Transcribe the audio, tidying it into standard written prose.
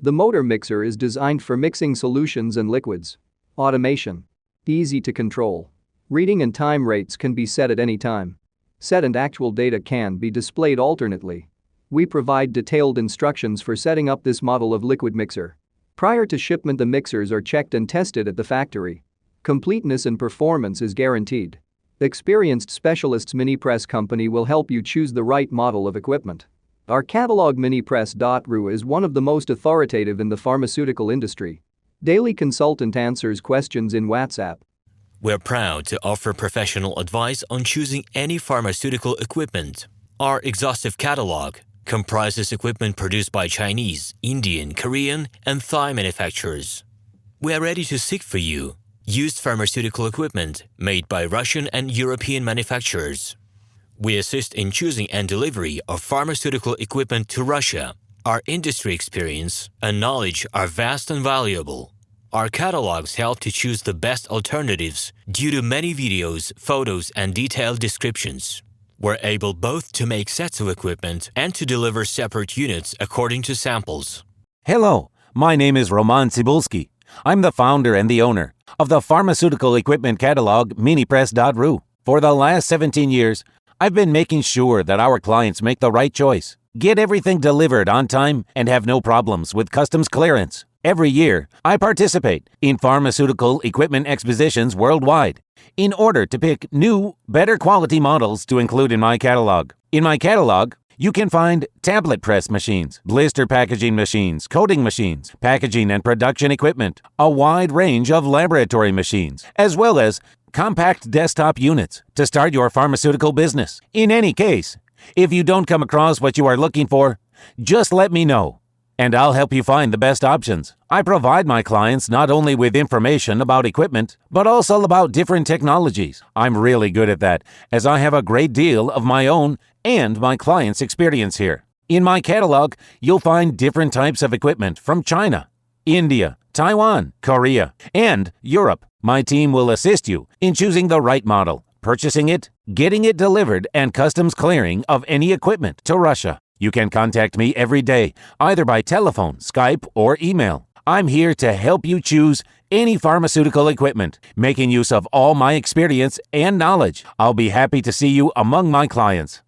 The motor mixer is designed for mixing solutions and liquids. Automation. Easy to control. Reading and time rates can be set at any time. Set and actual data can be displayed alternately. We provide detailed instructions for setting up this model of liquid mixer. Prior to shipment, the mixers are checked and tested at the factory. Completeness and performance is guaranteed. Experienced specialists Minipress company will help you choose the right model of equipment. Our catalog Minipress.ru is one of the most authoritative in the pharmaceutical industry. Daily consultant answers questions in WhatsApp. We're proud to offer professional advice on choosing any pharmaceutical equipment. Our exhaustive catalog comprises equipment produced by Chinese, Indian, Korean, and Thai manufacturers. We are ready to seek for you used pharmaceutical equipment made by Russian and European manufacturers. We assist in choosing and delivery of pharmaceutical equipment to Russia. Our industry experience and knowledge are vast and valuable. Our catalogs help to choose the best alternatives due to many videos, photos, and detailed descriptions. We're able both to make sets of equipment and to deliver separate units according to samples. Hello, my name is RomanTsibulsky. I'm the founder and the owner of the pharmaceutical equipment catalog Minipress.ru. For the last 17 years, I've been making sure that our clients make the right choice, get everything delivered on time, and have no problems with customs clearance. Every year, I participate in pharmaceutical equipment expositions worldwide in order to pick new, better quality models to include in my catalog. In my catalog, you can find tablet press machines, blister packaging machines, coating machines, packaging and production equipment, a wide range of laboratory machines, as well as compact desktop units to start your pharmaceutical business. In any case, if you don't come across what you are looking for, just let me know, and I'll help you find the best options. I provide my clients not only with information about equipment, but also about different technologies. I'm really good at that, as I have a great deal of my own and my clients' experience here. In my catalog, you'll find different types of equipment from China, India, Taiwan, Korea, and Europe. My team will assist you in choosing the right model, purchasing it, getting it delivered, and customs clearing of any equipment to Russia. You can contact me every day, either by telephone, Skype, or email. I'm here to help you choose any pharmaceutical equipment, making use of all my experience and knowledge. I'll be happy to see you among my clients.